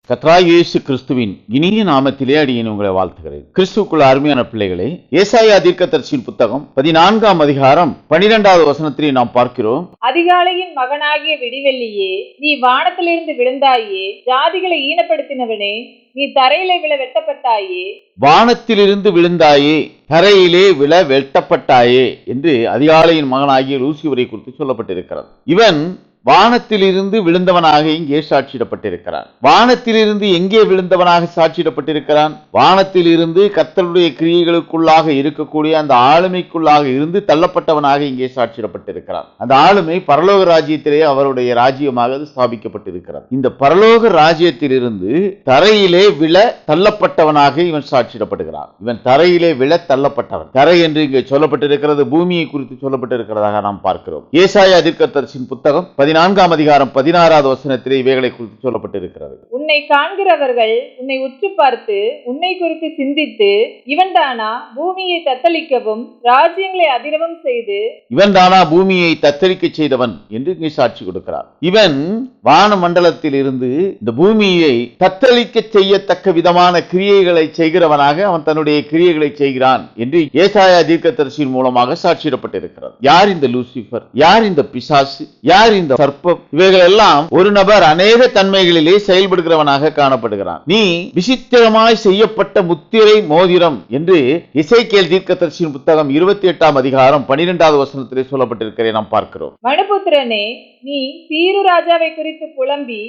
கர்த்தராகிய இயேசு கிறிஸ்துவின் இனிய நாமத்திலே அடியேன் உங்களை வாழ்த்துகிறேன். கிறிஸ்துவுக்குள்ள அருமையான பிள்ளைகளே, ஏசாயா தீர்க்கதரிசியின் புத்தகம் 14ஆம் அதிகாரம் 12வது வசனத்திலே நாம் பார்க்கிறோம். அதிகாலையின் மகனாகிய விடிவெள்ளியே, நீ வானத்திலிருந்து விழுந்தாயே, ஜாதிகளை ஈனப்படுத்தினவனே, நீ தரையிலே விழ வெட்டப்பட்டாயே. வானத்திலிருந்து விழுந்தாயே, தரையிலே விழ வெட்டப்பட்டாயே என்று அதிகாலையின் மகனாகிய லூசிபரை குறித்து சொல்லப்பட்டிருக்கிறது. இவன் வானத்திலிருந்து விழுந்தவனாக இங்கே சாட்சியிடப்பட்டிருக்கிறான். வானத்திலிருந்து எங்கே விழுந்தவனாக சாட்சியிடப்பட்டிருக்கிறான்? வானத்திலிருந்து கர்த்தருடைய கிரியைகளுக்குள்ளாக இருக்கக்கூடிய அந்த ஆளுமைக்குள்ளாக இருந்து தள்ளப்பட்டவனாக இங்கே சாட்சியிடப்பட்டிருக்கிறான். அந்த ஆளுமை பரலோக ராஜ்யத்திலே அவருடைய ராஜ்யமாக ஸ்தாபிக்கப்பட்டிருக்கிறது. இந்த பரலோக ராஜ்யத்திலிருந்து தரையிலே விழ தள்ளப்பட்டவனாக இவன் சாட்சியிடப்படுகிறான். இவன் தரையிலே விழ தள்ளப்பட்டவன். தரை என்று இங்கே சொல்லப்பட்டிருக்கிறது, பூமியை குறித்து சொல்லப்பட்டிருக்கிறதாக நாம் பார்க்கிறோம். ஏசாயா தீர்க்கதரிசியின் புத்தகம் 14ஆம் அதிகாரம் 16வது வசனத்திலே இவைகளை குறித்து சொல்லப்பட்டிருக்கிறது. உன்னை காண்கிறவர்கள் உன்னை உற்று பார்த்து உன்னை குறித்து சிந்தித்து, இவன்தானா பூமியை தத்தளிக்கவும் ராஜ்யங்களை அதிரவும் செய்து, இவன்தானா பூமியை தத்தளிக்க செய்தவன் என்று இங்கே சாட்சி கொடுக்கிறார். இவன் வான மண்டலத்தில் இருந்து இந்த பூமியை தத்தளிக்க செய்யத்தக்க விதமான கிரியைகளை செய்கிறவனாக அவன் தன்னுடைய கிரியைகளை செய்கிறான் என்று ஏசாயா தீர்க்கதரிசியின் மூலமாக சாட்சியிடப்பட்டிருக்கிறது. யார் இந்த லூசிபர்? யார் இந்த பிசாசு? யார் இந்த சர்ப்பம்? இவைகள் எல்லாம் ஒரு நபர் அநேக தன்மைகளிலே செயல்படுகிறவனாக காணப்படுகிறான். நீ விசித்திரமாய் செய்யப்பட்ட முத்திரை மோதிரம் என்று எசேக்கியேல் தீர்க்கதரிசியின் புத்தகம் 28ஆம் அதிகாரம் 12வது வசனத்திலே சொல்லப்பட்டிருக்கிறதை நாம் பார்க்கிறோம். மனுபுத்திரனே, நீ தீரு ராஜாவை குறித்து புலம்பி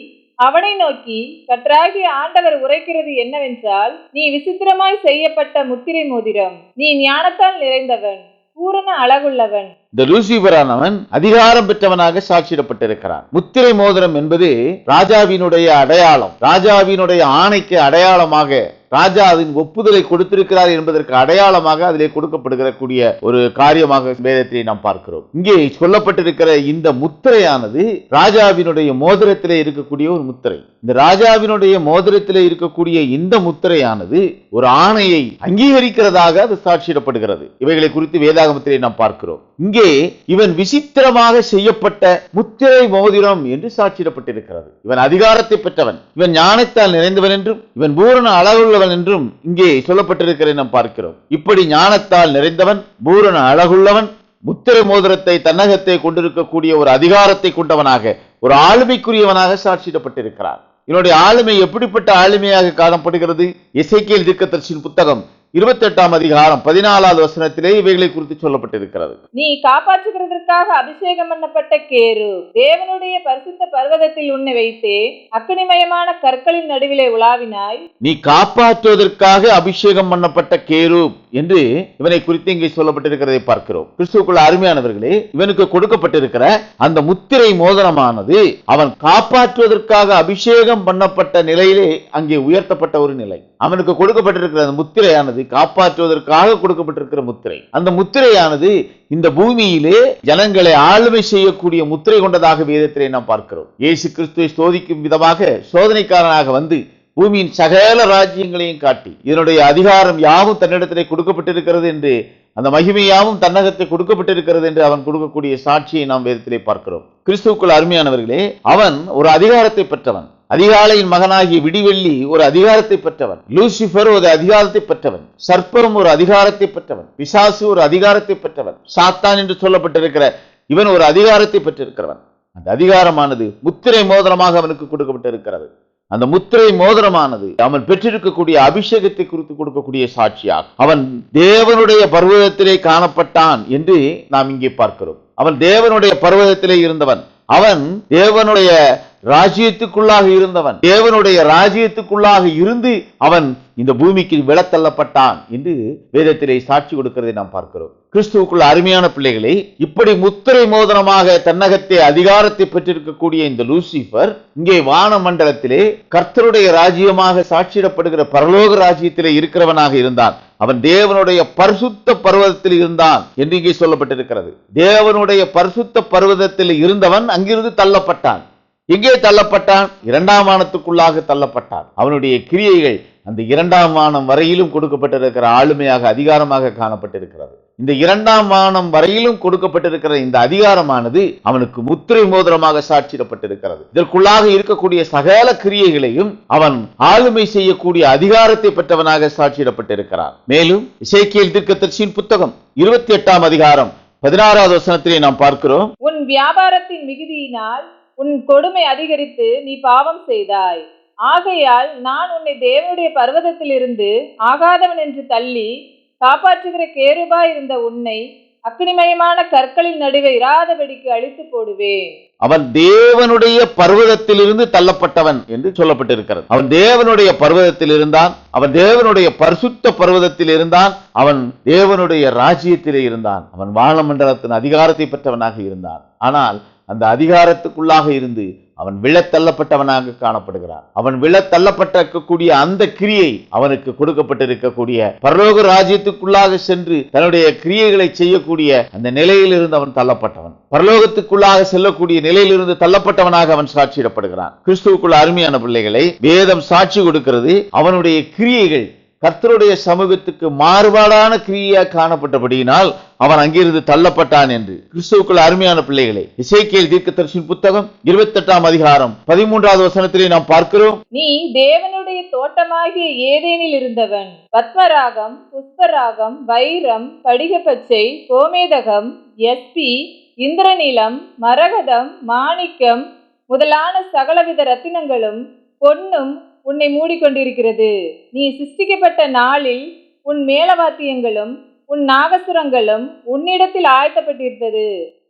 அவனை நோக்கி, கர்த்தராகிய ஆண்டவர் உரைக்கிறது என்னவென்றால், நீ விசித்திரமாய் செய்யப்பட்ட முத்திரை மோதிரம், நீ ஞானத்தால் நிறைந்தவன், பூரண அழகுள்ளவன். இந்த லூசிபரானவன் அதிகாரம் பெற்றவனாக சாட்சியிடப்பட்டிருக்கிறான். முத்திரை மோதிரம் என்பது ராஜாவினுடைய அடையாளம். ராஜாவினுடைய ஆணைக்கு அடையாளமாக ராஜா அதன் ஒப்புதலை கொடுத்திருக்கிறார் என்பதற்கு அடையாளமாக அதிலே கொடுக்கப்படுகிற கூடிய ஒரு காரியமாக வேதத்திலே நாம் பார்க்கிறோம். இங்கே சொல்லப்பட்டிருக்கிற இந்த முத்திரையானது ராஜாவினுடைய மோதிரத்திலே இருக்கக்கூடிய ஒரு முத்திரை. இந்த ராஜாவினுடைய மோதிரத்திலே இருக்கக்கூடிய இந்த முத்திரையானது ஒரு ஆணையை அங்கீகரிக்கிறதாக அது சாட்சியிடப்படுகிறது. இவைகளை குறித்து வேதாகமத்திலே நாம் பார்க்கிறோம். இங்கே இவன் விசித்திரமாக செய்யப்பட்ட முத்திரை மோதிரம் என்று சாட்சியிடப்பட்டிருக்கிறது. இவன் அதிகாரத்தை பெற்றவன், இவன் ஞானத்தால் நிறைந்தவன் என்றும் இவன் பூரண அழகுள்ளவன் என்றும் இங்கே சொல்லப்பட்டிருக்கிறதை நாம் பார்க்கிறோம். இப்படி ஞானத்தால் நிறைந்தவன், பூரண அழகுள்ளவன், முத்திரை மோதிரத்தை தன்னகத்தை கொண்டிருக்கக்கூடிய ஒரு அதிகாரத்தை கொண்டவனாக, ஒரு ஆளுமைக்குரியவனாக சாட்சியிடப்பட்டிருக்கிறார். இதனுடைய ஆளுமை எப்படிப்பட்ட ஆளுமையாக காணப்படுகிறது? எசேக்கியேல் தீர்க்கதரிசியின் புத்தகம் 28ஆம் அதிகாரம் 14வது வசனத்திலே இவைகளை குறித்து சொல்லப்பட்டிருக்கிறது. நீ காப்பாற்றுகிறதற்காக அபிஷேகம் பண்ணப்பட்ட கேரு, தேவனுடைய பரிசுத்த பர்வதத்தில் உன்னை வைத்தே அக்கினிமயமான கற்களின் நடுவிலே உலாவினாய். நீ காப்பாற்றுவதற்காக அபிஷேகம் பண்ணப்பட்ட கேரு என்று இவனை குறித்து இங்கே சொல்லப்பட்டிருக்கிறதை பார்க்கிறோம். கிறிஸ்துவுக்குள்ள அருமையானவர்களே, இவனுக்கு கொடுக்கப்பட்டிருக்கிற அந்த முத்திரை மோதிரமானது அவன் காப்பாற்றுவதற்காக அபிஷேகம் பண்ணப்பட்ட நிலையிலே அங்கே உயர்த்தப்பட்ட ஒரு நிலை. அவனுக்கு கொடுக்கப்பட்டிருக்கிற அந்த முத்திரையானது காப்பாற்றுவதற்காக கொடுக்கப்பட்டிருக்கிற முத்திரை. அந்த முத்திரையானது இந்த பூமியிலே ஜனங்களை ஆளுமை செய்யக்கூடிய முத்திரை கொண்டதாக வேதத்திலே நாம் பார்க்கிறோம். இயேசு கிறிஸ்துவை சோதிக்கும் விதமாக சோதனைக்காரனாக வந்து பூமியின் சகல ராஜ்யங்களையும் காட்டி இதனுடைய அதிகாரம் யாவும் தன்னிடத்திலே கொடுக்கப்பட்டிருக்கிறது என்று, அந்த மகிமையாவும் தன்னகத்தை கொடுக்கப்பட்டிருக்கிறது என்று அவன் கொடுக்கக்கூடிய சாட்சியை நாம் வேதத்திலே பார்க்கிறோம். கிறிஸ்துவுக்குள் அருமையானவர்களே, அவன் ஒரு அதிகாரத்தை பெற்றவன். அதிகாலையின் மகனாகிய விடிவெள்ளி ஒரு அதிகாரத்தை பெற்றவன். லூசிபர் ஒரு அதிகாரத்தை பெற்றவன். சர்ப்பம் ஒரு அதிகாரத்தை பெற்றவன். பிசாசு ஒரு அதிகாரத்தை பெற்றவன். சாத்தான் என்று சொல்லப்பட்டிருக்கிற இவன் ஒரு அதிகாரத்தை பெற்றிருக்கிறவன். அந்த அதிகாரமானது முத்திரை மோதிரமாக அவனுக்கு கொடுக்கப்பட்டிருக்கிறது. அந்த முத்திரை மோதிரமானது அவன் பெற்றிருக்கக்கூடிய அபிஷேகத்தை குறித்து கொடுக்கக்கூடிய சாட்சியாக அவன் தேவனுடைய பர்வதத்திலே காணப்பட்டான் என்று நாம் இங்கே பார்க்கிறோம். அவன் தேவனுடைய பர்வதத்திலே இருந்தவன். அவன் தேவனுடைய ராஜ்யத்துக்குள்ளாக இருந்தவன். தேவனுடைய ராஜ்யத்துக்குள்ளாக இருந்து அவன் இந்த பூமிக்கு விழத்தள்ளப்பட்டான் என்று வேதத்திலே சாட்சி கொடுக்கிறதை நாம் பார்க்கிறோம். கிறிஸ்துவுக்குள்ள அருமையான பிள்ளைகளை, இப்படி முத்திரை மோதிரமாக தன்னகத்தை அதிகாரத்தை பெற்றிருக்கக்கூடிய இந்த லூசிபர் இங்கே வான மண்டலத்திலே கர்த்தருடைய ராஜ்யமாக சாட்சியிடப்படுகிற பரலோக ராஜ்யத்திலே இருக்கிறவனாக இருந்தான். அவன் தேவனுடைய பரிசுத்த பர்வதத்தில் இருந்தான் என்று இங்கே சொல்லப்பட்டிருக்கிறது. தேவனுடைய பரிசுத்த பர்வதத்தில் இருந்தவன் அங்கிருந்து தள்ளப்பட்டான். எங்கே தள்ளப்பட்டான்? 2ஆம் வானத்துக்குள்ளாக தள்ளப்பட்டான். அவனுடைய கிரியைகள் அந்த 2ஆம் வானம் வரையிலும் கொடுக்கப்பட்டிருக்கிற ஆளுமையாக அதிகாரமாக காணப்பட்டிருக்கிறது. இந்த 2ஆம் வானம் வரையிலும் கொடுக்கப்பட்டிருக்கிற இந்த அதிகாரமானது அவனுக்கு முத்திரை மோதிரமாக சாட்சியிடப்பட்டிருக்கிறது. இதற்குள்ளாக இருக்கக்கூடிய சகல கிரியைகளையும் அவன் ஆளுமை செய்யக்கூடிய அதிகாரத்தை பெற்றவனாக சாட்சியிடப்பட்டிருக்கிறான். மேலும் எசேக்கியேல் தீர்க்கதரிசியின் புத்தகம் 28ஆம் அதிகாரம் 16வது வசனத்திலே நாம் பார்க்கிறோம், உன் வியாபாரத்தின் மிகுதியினால் உன் கொடுமை அதிகரித்து நீ பாவம் செய்தாய். ஆகையால் நான் உன்னை தேவனுடைய பர்வதத்திலிருந்து ஆகாதவன் என்று தள்ளி காப்பாற்றுகிற கேருபா இருந்த உன்னை அக்னிமயமான கற்களின் நடுவே இராதபடிக்கு அழித்து போடுவேன். அவன் தேவனுடைய பர்வதத்திலிருந்து தள்ளப்பட்டவன் என்று சொல்லப்பட்டிருக்கிறது. அவன் தேவனுடைய பர்வதத்தில் இருந்தான், அவன் தேவனுடைய பரிசுத்த பர்வதத்தில் இருந்தான், அவன் தேவனுடைய ராஜ்யத்திலே இருந்தான், அவன் வானமண்டலத்தின் அதிகாரத்தை பெற்றவனாக இருந்தான். ஆனால் அந்த அதிகாரத்துக்குள்ளாக இருந்து அவன் விழத்தள்ளப்பட்டவனாக காணப்படுகிறான். அவன் விழத்தள்ளப்பட்டிருக்கக்கூடிய அந்த கிரியை அவனுக்கு கொடுக்கப்பட்டிருக்கக்கூடிய பரலோக ராஜ்யத்துக்குள்ளாக சென்று தன்னுடைய கிரியைகளை செய்யக்கூடிய அந்த நிலையிலிருந்து அவன் தள்ளப்பட்டவன். பரலோகத்துக்குள்ளாக செல்லக்கூடிய நிலையிலிருந்து தள்ளப்பட்டவனாக அவன் சாட்சியிடப்படுகிறான். கிறிஸ்துவுக்குள்ள அருமையான பிள்ளைகளை, வேதம் சாட்சி கொடுக்கிறது அவனுடைய கிரியைகள் கர்த்தருடைய சமூகத்துக்கு மாறுபாடான கிரியா காணப்பட்டபடியினால் அவன் அங்கிருந்து தள்ளப்பட்டான் என்று. கிறிஸ்துவுக்குள்ள அருமையான பிள்ளைகளை, எசேக்கியேல் தீர்க்கதரிசியின் புத்தகம் 28ஆம் அதிகாரம் 13வது வசனத்திலே நாம் பார்க்கிறோம், நீ தேவனுடைய தோட்டமாகிய ஏதேனில் இருந்தவன். பத்மராகம், புஷ்பராகம், வைரம், படிகப்பச்சை, கோமேதகம், எஸ்பி, இந்திரநீலம், மரகதம், மாணிக்கம் முதலான சகலவித ரத்தினங்களும் பொன்னும் உன்னை மூடிக்கொண்டிருக்கிறது. நீ சிருஷ்டிக்கப்பட்ட நாளில் உன் மேலவாத்தியங்களும் உன் நாகசுரங்களும் உன்னிடத்தில் ஆயத்தப்பட்டிருந்தது.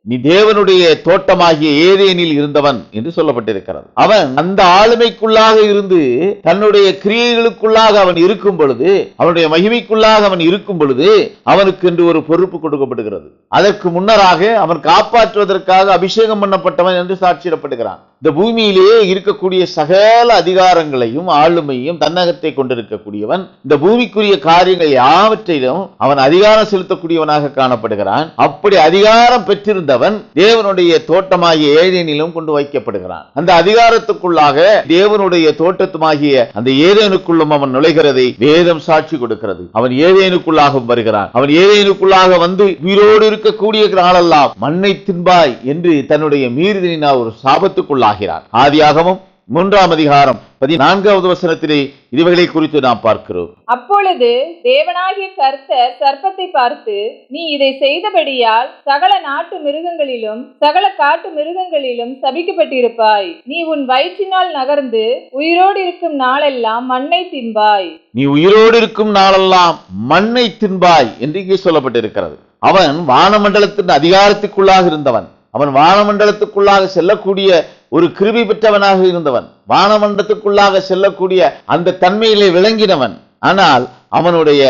நீ தேவனுடைய தோட்டமாகிய ஏதேனில் இருந்தவன் என்று சொல்லப்பட்டிருக்கிறது. அவன் அந்த ஆளுமைக்குள்ளாக இருந்து தன்னுடைய கிரியைகளுக்குள்ளாக அவன் இருக்கும் பொழுது, அவனுடைய மகிமைக்குள்ளாக அவன் இருக்கும் பொழுது அவனுக்கு என்று ஒரு பொறுப்பு கொடுக்கப்படுகிறது. அதற்கு முன்னராக அவன் காப்பாற்றுவதற்காக அபிஷேகம் பண்ணப்பட்டவன் என்று சாட்சியிடப்படுகிறான். இந்த பூமியிலேயே இருக்கக்கூடிய சகல அதிகாரங்களையும் ஆளுமையும் தன்னகத்தை கொண்டிருக்கக்கூடியவன். இந்த பூமிக்குரிய காரியங்கள் யாவற்றிலும் அவன் அதிகாரம் செலுத்தக்கூடியவனாக காணப்படுகிறான். அப்படி அதிகாரம் பெற்றிருந்தவன் தேவனுடைய தோட்டமாகிய ஏதேனிலும் கொண்டு வைக்கப்படுகிறான். அந்த அதிகாரத்துக்குள்ளாக தேவனுடைய தோட்டத்துமாகிய அந்த ஏதேனுக்குள்ளும் அவன் நுழைகிறதை வேதம் சாட்சி கொடுக்கிறது. அவன் ஏதேனுக்குள்ளாகவும் வருகிறான். அவன் ஏதேனுக்குள்ளாக வந்து உயிரோடு இருக்கக்கூடிய நாளெல்லாம் மண்ணை தின்பாய் என்று தன்னுடைய மீறுதலினால் ஒரு சாபத்துக்குள்ளாகிறான். ஆதியாகமம் 3ஆம் அதிகாரம் 14வது வசனத்திலே இவைகளை குறித்து நாம் பார்க்கிறோம். அப்பொழுது தேவனாகிய கர்த்தர் சர்ப்பத்தை பார்த்து, நீ இதை செய்தபடியால் சகல நாட்டு மிருகங்களிலும் சகல காட்டு மிருகங்களிலும் சபிக்கப்பட்டிருப்பாய். நீ உன் வயிற்றினால் நகர்ந்து உயிரோடு இருக்கும் நாளெல்லாம் மண்ணை தின்பாய். நீ உயிரோடு இருக்கும் நாளெல்லாம் மண்ணை தின்பாய் என்று இங்கே சொல்லப்பட்டிருக்கிறது. அவன் வானமண்டலத்தின் அதிகாரத்துக்குள்ளாக இருந்தவன். அவன் வானமண்டலத்துக்குள்ளாக செல்லக்கூடிய ஒரு கிருபை பெற்றவனாக இருந்தவன். வானமண்டலத்துக்குள்ளாக செல்லக்கூடிய அந்த தன்மையிலே விளங்கினவன். ஆனால் அவனுடைய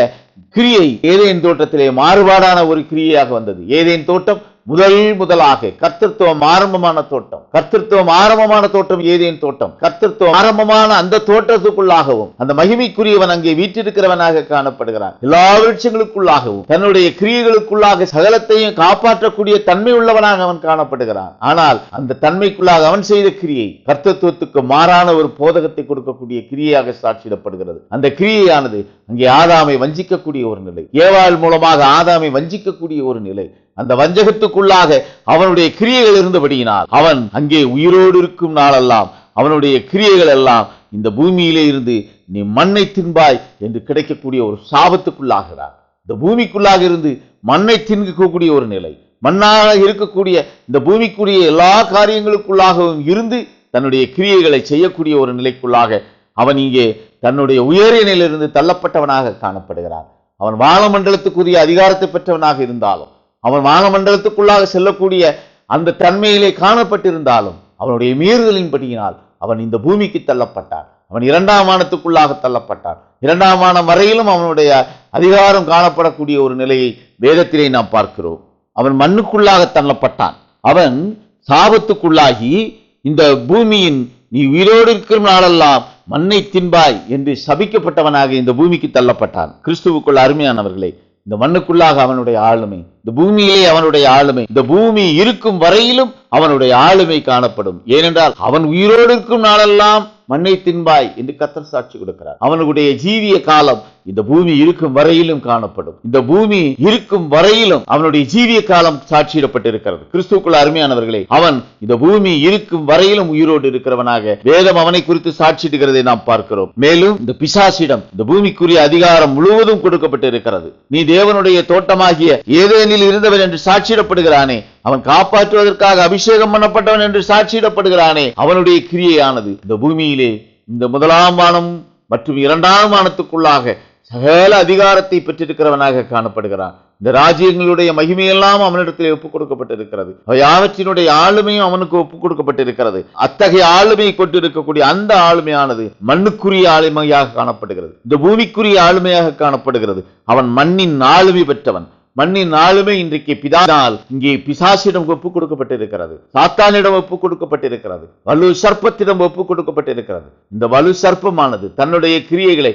கிரியை ஏதேன் தோட்டத்திலே மாறுபாடான ஒரு கிரியையாக வந்தது. ஏதேன் தோட்டம் முதலாக கர்த்தத்துவம் ஆரம்பமான தோட்டம். கர்த்தத்துவம் ஆரம்பமான தோட்டம் ஏதேன் தோட்டம். கர்த்தத்துவம் ஆரம்பமான அந்த தோட்டத்துக்குள்ளாகவும் அந்த மகிமைக்குரியவன் அங்கே வீற்றிருக்கிறவனாக காணப்படுகிறான். எல்லா விருட்சங்களுக்குள்ளாகவும் தன்னுடைய கிரியைகளுக்குள்ளாக சகலத்தையும் காப்பாற்றக்கூடிய தன்மை உள்ளவனாக அவன் காணப்படுகிறான். ஆனால் அந்த தன்மைக்குள்ளாக அவன் செய்த கிரியை கர்த்தத்துவத்துக்கு மாறான ஒரு போதகத்தை கொடுக்கக்கூடிய கிரியையாக சாட்சியிடப்படுகிறது. அந்த கிரியையானது அங்கே ஆதாமை வஞ்சிக்கக்கூடிய ஒரு நிலை, ஏவாள் மூலமாக ஆதாமை வஞ்சிக்கக்கூடிய ஒரு நிலை. அந்த வஞ்சகத்துக்குள்ளாக அவனுடைய கிரியைகள் இருந்தபடியினால் அவன் அங்கே உயிரோடு இருக்கும் நாளெல்லாம் அவனுடைய கிரியைகள் எல்லாம் இந்த பூமியிலே இருந்து நீ மண்ணை தின்பாய் என்று கிடைக்கக்கூடிய ஒரு சாபத்துக்குள்ளாகிறார். இந்த பூமிக்குள்ளாக இருந்து மண்ணை தின்கக்கூடிய ஒரு நிலை, மண்ணாக இருக்கக்கூடிய இந்த பூமிக்குரிய எல்லா காரியங்களுக்குள்ளாகவும் இருந்து தன்னுடைய கிரியைகளை செய்யக்கூடிய ஒரு நிலைக்குள்ளாக அவன் இங்கே தன்னுடைய உயரிய நிலையிலிருந்து தள்ளப்பட்டவனாக காணப்படுகிறான். அவன் வானமண்டலத்துக்குரிய அதிகாரத்தை பெற்றவனாக இருந்தாலும், அவன் வானமண்டலத்துக்குள்ளாக செல்லக்கூடிய அந்த தன்மையிலே காணப்பட்டிருந்தாலும், அவனுடைய மீறுதலின்படியினால் அவன் இந்த பூமிக்கு தள்ளப்பட்டான். அவன் 2ஆம் வானத்துக்குள்ளாக தள்ளப்பட்டான். 2ஆம் வானம் வரையிலும் அவனுடைய அதிகாரம் காணப்படக்கூடிய ஒரு நிலையை வேதத்திலே நாம் பார்க்கிறோம். அவன் மண்ணுக்குள்ளாக தள்ளப்பட்டான். அவன் சாபத்துக்குள்ளாகி இந்த பூமியின் நீ உயிரோடு இருக்கிற நாளெல்லாம் மண்ணை தின்பாய் என்று சபிக்கப்பட்டவனாக இந்த பூமிக்கு தள்ளப்பட்டான். கிறிஸ்துவுக்குள் அருமையானவர்களே, இந்த மண்ணுக்குள்ளாக அவனுடைய ஆளுமை இந்த பூமியிலே அவனுடைய ஆளுமை, இந்த பூமி இருக்கும் வரையிலும் அவனுடைய ஆளுமை காணப்படும். ஏனென்றால் அவன் உயிரோடு இருக்கும் நாளெல்லாம் மண்ணை தின்பாய் என்று கர்த்தர் சாட்சி கொடுக்கிறார். அவனுடைய ஜீவிய காலம் இந்த பூமி இருக்கும் வரையிலும் காணப்படும். இந்த பூமி இருக்கும் வரையிலும் அவனுடைய ஜீவிய காலம் சாட்சியிடப்பட்டிருக்கிறது. கிறிஸ்துவுக்குள் அருமையானவர்களே, அவன் இந்த பூமி இருக்கும் வரையிலும் உயிரோடு இருக்கிறவனாக வேதம் அவனை குறித்து சாட்சியிடுகிறதை நாம் பார்க்கிறோம். மேலும் இந்த பிசாசிடம் இந்த பூமிக்குரிய அதிகாரம் முழுவதும் கொடுக்கப்பட்டிருக்கிறது. நீ தேவனுடைய தோட்டமாகிய ஏதேனில் இருந்தவன் என்று சாட்சியிடப்படுகிறானே, அவன் காப்பாற்றுவதற்காக அபிஷேகம் பண்ணப்பட்டவன் என்று சாட்சியிடப்படுகிறானே, அவனுடைய கிரியையானது இந்த பூமியிலே இந்த முதலாம் வானம் மற்றும் இரண்டாம் வானத்துக்குள்ளாக சகல அதிகாரத்தை பெற்றிருக்கிறவனாக காணப்படுகிறான். இந்த ராஜ்யங்களுடைய மகிமையெல்லாம் அவனிடத்தில் ஒப்புக் கொடுக்கப்பட்டிருக்கிறது. யாவற்றினுடைய ஆளுமையும் அவனுக்கு ஒப்புக் கொடுக்கப்பட்டிருக்கிறது. அத்தகைய ஆளுமையை கொண்டிருக்கக்கூடிய அந்த ஆளுமையானது மண்ணுக்குரிய ஆளுமையாக காணப்படுகிறது, இந்த பூமிக்குரிய ஆளுமையாக காணப்படுகிறது. அவன் மண்ணின் ஆளுமை பெற்றவன். மண்ணின் ஆளுமை இன்றைக்கு பிதானால் இங்கே பிசாசிடம் ஒப்புக் கொடுக்கப்பட்டிருக்கிறது, சாத்தானிடம் ஒப்புக் கொடுக்கப்பட்டிருக்கிறது, வலு சர்ப்பத்திடம் ஒப்புக் கொடுக்கப்பட்டிருக்கிறது. இந்த வலு சர்ப்பமானது தன்னுடைய கிரியைகளை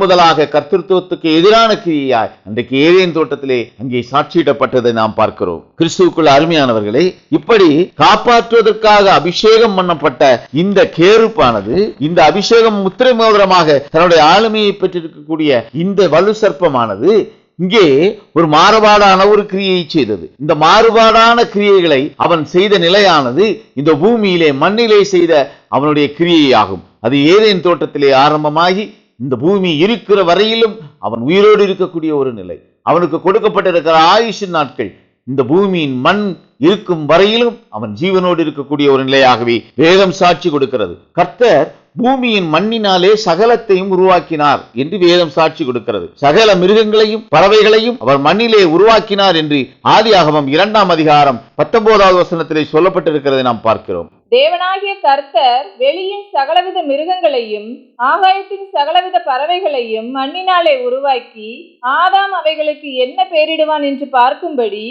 முதலாக கர்த்தத்துவத்துக்கு எதிரான கிரியையாய் அன்றைக்கு ஏதேன் தோட்டத்திலே அங்கே சாட்சியிடப்பட்டதை நாம் பார்க்கிறோம். கிறிஸ்துவுக்குள் அருமையானவர்களே, இப்படி காப்பாற்றுவதற்காக அபிஷேகம் பண்ணப்பட்ட இந்த கேருப்பானது, இந்த அபிஷேகம் முத்திரை மோதிரமாக தன்னுடைய ஆளுமையை பெற்றிருக்கக்கூடிய இந்த வலு சர்ப்பமானது இங்கே ஒரு மாறுபாடான ஒரு கிரியை செய்தது. இந்த மாறுபாடான கிரியைகளை அவன் செய்த நிலையானது இந்த பூமியிலே மண்ணிலே செய்த அவனுடைய கிரியையாகும். அது ஏதேன் தோட்டத்திலே ஆரம்பமாகி இந்த பூமி இருக்கிற வரையிலும் அவன் உயிரோடு இருக்கக்கூடிய ஒரு நிலை. அவனுக்கு கொடுக்கப்பட்டிருக்கிற ஆயுஷின் நாட்கள் இந்த பூமியின் மண் இருக்கும் வரையிலும் அவன் ஜீவனோடு இருக்கக்கூடிய ஒரு நிலையாகவே வேதம் சாட்சி கொடுக்கிறது. கர்த்தர் பூமியின் மண்ணினாலே சகலத்தையும் உருவாக்கினார் என்று வேதம் சாட்சி கொடுக்கிறது. சகல மிருகங்களையும் பறவைகளையும் அவர் மண்ணிலே உருவாக்கினார் என்று ஆதியாகமம் 2ஆம் அதிகாரம் 19வது வசனத்திலே சொல்லப்பட்டிருக்கிறதை நாம் பார்க்கிறோம். தேவனாகிய கர்த்தர் வெளியின் சகலவித மிருகங்களையும் ஆகாயத்தின் சகலவித பறவைகளையும் மண்ணினாலே உருவாக்கி ஆதாம் அவைகளுக்கு என்ன பெயரிடுவான் என்று பார்க்கும்படி